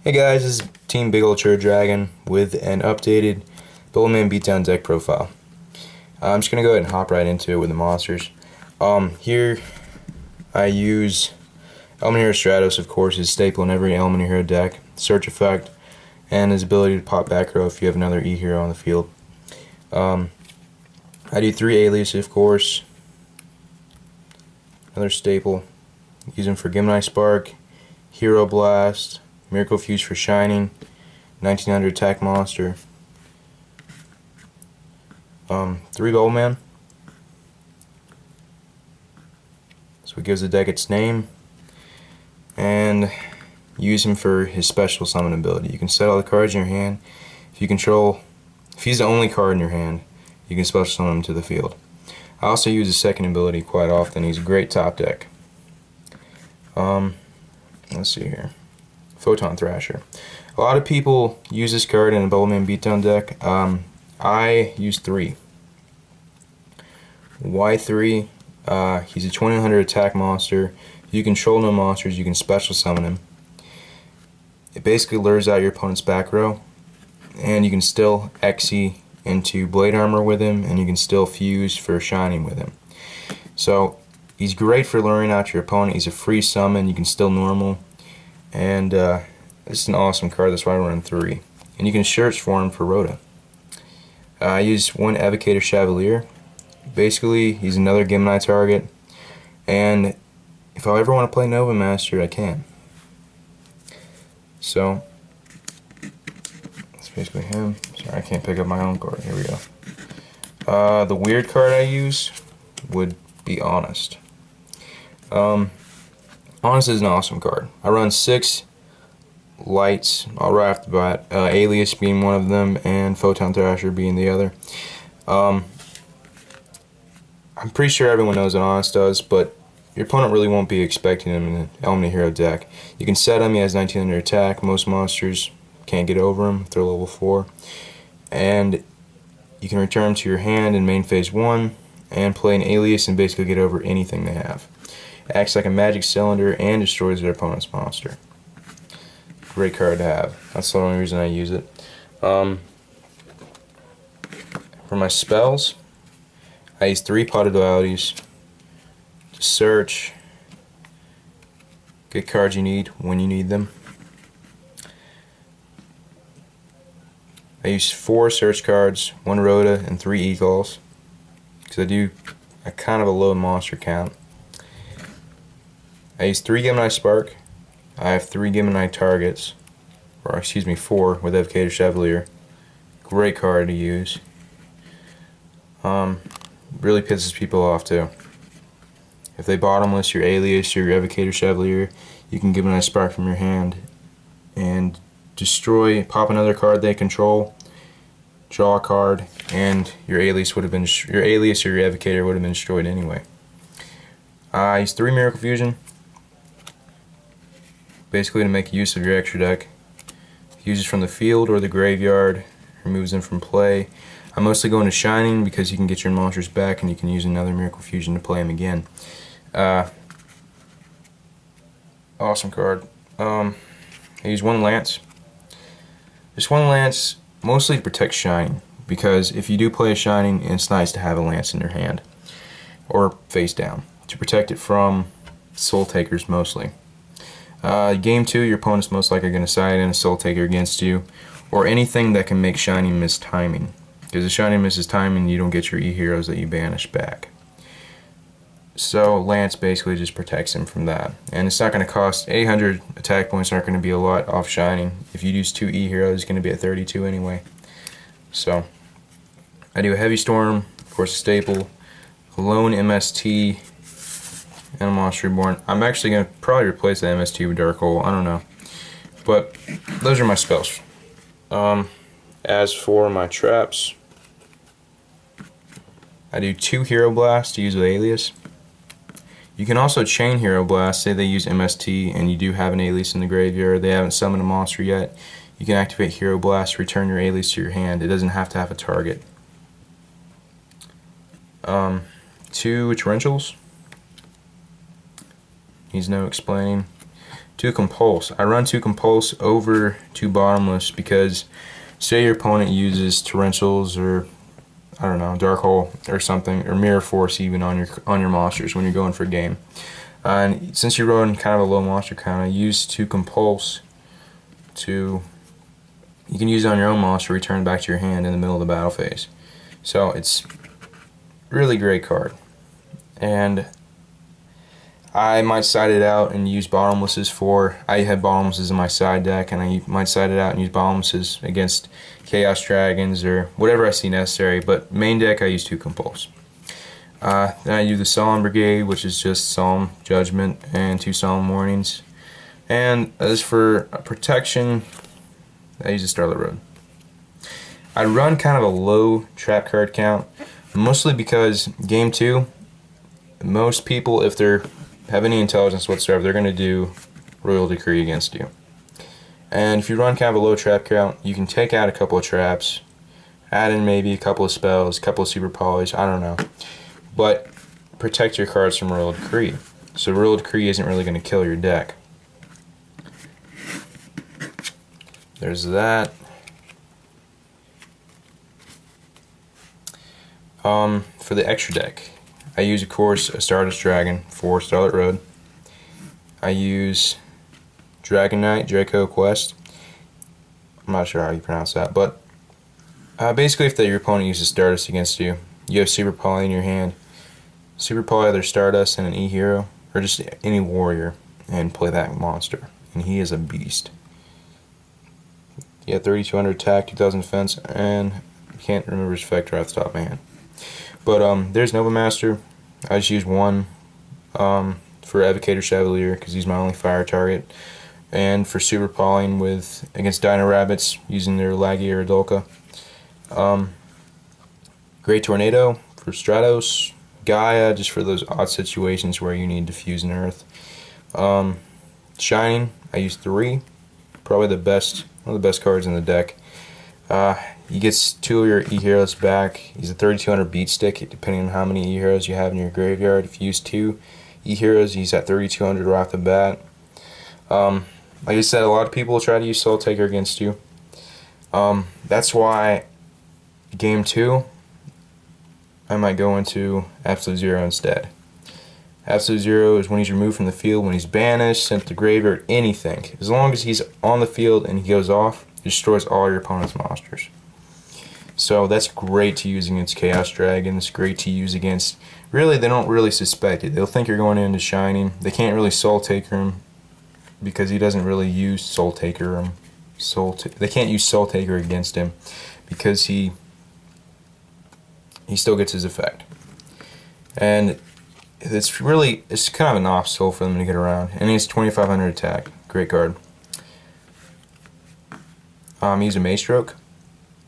Hey guys, this is Team Big Ol' Chur Dragon with an updated Bubbleman Beatdown deck profile. I'm just going to go ahead and hop right into it with the monsters. Here I use Element Hero Stratos, of course, is staple in every Element Hero deck. Search effect, and his ability to pop back row if you have another E-Hero on the field. I do 3 Alias, of course. Another staple. Use them for Gemini Spark, Hero Blast, Miracle Fuse for Shining, 1900 attack monster, 3 Bubbleman. So it gives the deck its name, and use him for his special summon ability. You can set all the cards in your hand. If he's the only card in your hand, you can special summon him to the field. I also use his second ability quite often. He's a great top deck. Let's see here. Photon Thrasher. A lot of people use this card in a Bubbleman Beatdown deck. I use 3. Why 3? He's a 2100 attack monster. If you control no monsters, you can special summon him. It basically lures out your opponent's back row, and you can still Xe into Blade Armor with him, and you can still fuse for Shining with him. So he's great for luring out your opponent. He's a free summon. You can still normal. And this is an awesome card. That's why I run 3. And you can search for him for Rhoda. I use 1 Evocator Chevalier. Basically, he's another Gemini target. And if I ever want to play Nova Master, I can. So that's basically him. Sorry, I can't pick up my own card. Here we go. The weird card I use would be Honest. Honest is an awesome card. I run 6 lights right off the bat, Alias being one of them, and Photon Thrasher being the other. I'm pretty sure everyone knows what Honest does, but your opponent really won't be expecting him in an Element Hero deck. You can set him, he has 1900 attack, most monsters can't get over him if they're level 4. And you can return him to your hand in main phase 1, and play an Alias and basically get over anything they have. Acts like a magic cylinder and destroys their opponent's monster. Great card to have. That's the only reason I use it. For my spells, I use 3 potted dualities to search, get cards you need when you need them. I use 4 search cards, 1 Rhoda, and 3 Eagles, because I do a kind of a low monster count. I use 3 Gemini Spark. I have 3 Gemini targets, or excuse me, 4 with Evocator Chevalier. Great card to use. Really pisses people off too. If they bottomless your Alias or your Evocator Chevalier, you can Gemini Spark from your hand and destroy, pop another card they control, draw a card, and your Alias or your Evocator would have been destroyed anyway. I use 3 Miracle Fusion, basically to make use of your extra deck. Use it from the field or the graveyard, removes them from play. I'm mostly going to Shining because you can get your monsters back and you can use another Miracle Fusion to play them again. Awesome card. I use 1 Lance. This 1 Lance mostly to protect Shining, because if you do play a Shining, it's nice to have a Lance in your hand or face down to protect it from Soul Takers mostly. Game 2, your opponent's most likely going to side in a Soul Taker against you, or anything that can make Shining miss timing. Because if Shining misses timing, you don't get your E-Heroes that you banish back. So Lance basically just protects him from that. And it's not going to cost 800 attack points, aren't going to be a lot off Shining. If you use 2 E-Heroes, it's going to be at 32 anyway. So I do a Heavy Storm, of course a staple, Lone MST, and a Monster Reborn. I'm actually going to probably replace the MST with Dark Hole, I don't know. But those are my spells. As for my traps, I do 2 Hero Blasts to use with Alias. You can also chain Hero Blast, say they use MST and you do have an Alias in the graveyard, they haven't summoned a monster yet. You can activate Hero Blast, return your Alias to your hand. It doesn't have to have a target. 2 Torrentials. Needs no explaining. 2 Compulse. I run 2 Compulse over 2 Bottomless because say your opponent uses Torrentials or I don't know, Dark Hole or something, or Mirror Force even on your monsters when you're going for game. And since you're running kind of a low monster count, I use 2 Compulse to, you can use it on your own monster, return it back to your hand in the middle of the battle phase. So it's really great card. And I might side it out and use Bottomlesses for, I have Bottomlesses in my side deck, and I might side it out and use Bottomlesses against Chaos Dragons or whatever I see necessary, but main deck I use 2 Compulse. Then I do the Solemn Brigade, which is just Solemn Judgment and 2 Solemn Warnings. And as for protection, I use the Starlit Road. I run kind of a low trap card count, mostly because game 2, most people, if they have any intelligence whatsoever, they're going to do Royal Decree against you. And if you run kind of a low trap count, you can take out a couple of traps, add in maybe a couple of spells, a couple of Super Polish, I don't know. But protect your cards from Royal Decree. So Royal Decree isn't really going to kill your deck. There's that. For the extra deck, I use, of course, a Stardust Dragon for Starlit Road. I use Dragon Knight, Draco Quest. I'm not sure how you pronounce that, but basically if your opponent uses Stardust against you, you have Super Poly in your hand. Super Poly either Stardust and an E-Hero, or just any warrior, and play that monster. And he is a beast. Yeah, 3200 attack, 2000 defense, and I can't remember his effect right off the top of my hand. But there's Nova Master. I just use 1 for Evocator Chevalier because he's my only fire target, and for Super Polying with against Dino Rabbits using their Laggy or Adolka. Great Tornado for Stratos. Gaia just for those odd situations where you need Diffuse and Earth. Shining, I use 3. Probably the best, one of the best cards in the deck. He gets 2 of your E-Heroes back. He's a 3200 beat stick, depending on how many E-Heroes you have in your graveyard. If you use 2 E-Heroes, he's at 3200 right off the bat. Like I said, a lot of people try to use Soul Taker against you. That's why game 2, I might go into Absolute Zero instead. Absolute Zero is when he's removed from the field, when he's banished, sent to the graveyard, anything. As long as he's on the field and he goes off, he destroys all your opponent's monsters. So that's great to use against Chaos Dragons, great to use against, really they don't really suspect it. They'll think you're going into Shining. They can't really Soul Taker him because he doesn't really use Soul Taker. They can't use Soul Taker against him because he still gets his effect. And it's kind of an obstacle for them to get around. And he's 2500 attack, great card. He's a Maestroke.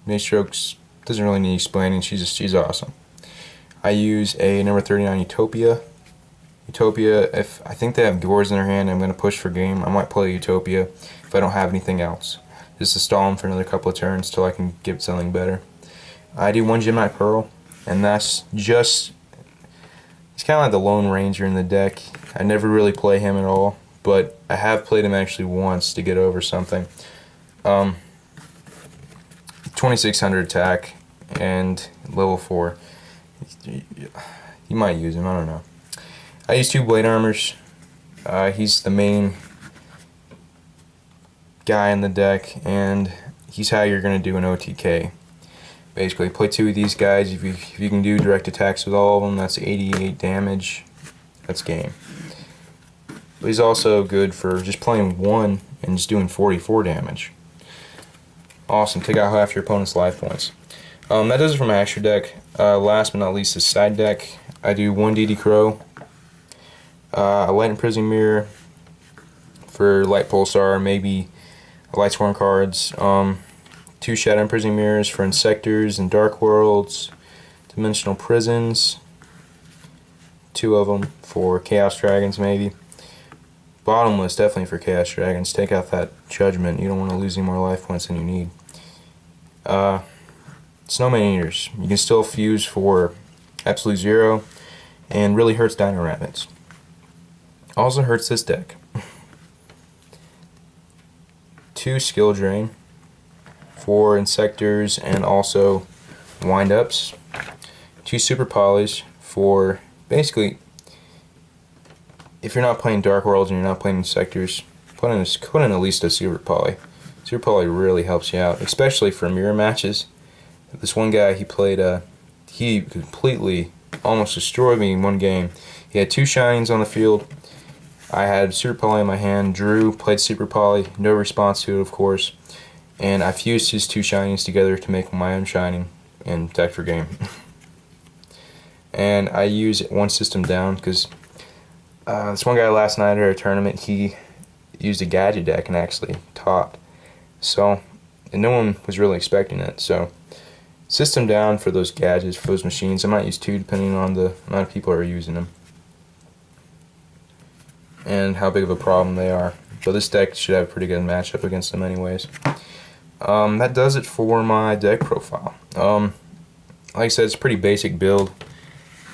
Maestroke doesn't really need explaining. She's awesome. I use a number 39 Utopia. Utopia, if I think they have Gores in their hand, I'm going to push for game. I might play Utopia if I don't have anything else. Just to stall them for another couple of turns till I can get something better. I do 1 Gemini Pearl, and that's just, he's kind of like the Lone Ranger in the deck. I never really play him at all, but I have played him actually once to get over something. 2600 attack and level 4. You might use him, I don't know. I use 2 Blade Armors. He's the main guy in the deck, and he's how you're going to do an OTK. Basically, play 2 of these guys. If you can do direct attacks with all of them, that's 88 damage. That's game. But he's also good for just playing 1 and just doing 44 damage. Awesome. Take out half your opponent's life points. That does it for my extra deck. Last but not least, the side deck. I do 1 DD Crow, a Light Imprisoning Mirror for Light Pulsar, maybe Light Sworn cards, 2 Shadow Imprisoning Mirrors for Insectors and Dark Worlds, Dimensional Prisons, 2 of them for Chaos Dragons maybe. Bottomless definitely for Chaos Dragons. Take out that Judgment. You don't want to lose any more life points than you need. Snowman Eaters. You can still fuse for Absolute Zero, and really hurts Dino Rabbits. Also hurts this deck. 2 skill drain, 4 insectors and also wind-ups, 2 super polys for basically, if you're not playing Dark Worlds and you're not playing insectors, put in at least a super poly. Super poly really helps you out, especially for mirror matches. This one guy, he completely almost destroyed me in one game. He had 2 shinings on the field. I had super poly in my hand. Drew played super poly, no response to it, of course, and I fused his 2 shinings together to make my own shining and deck for game. And I use one system down because this one guy last night at a tournament, he used a gadget deck and actually topped. So, and no one was really expecting it. So, system down for those gadgets, for those machines. I might use 2 depending on the amount of people who are using them and how big of a problem they are. But this deck should have a pretty good matchup against them anyways. That does it for my deck profile. Like I said, it's a pretty basic build.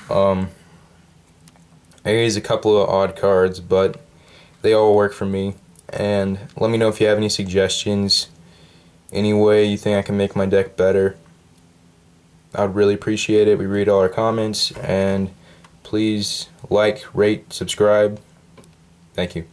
I use a couple of odd cards, but they all work for me. And let me know if you have any suggestions, any way you think I can make my deck better. I'd really appreciate it. We read all our comments, and please like, rate, subscribe. Thank you.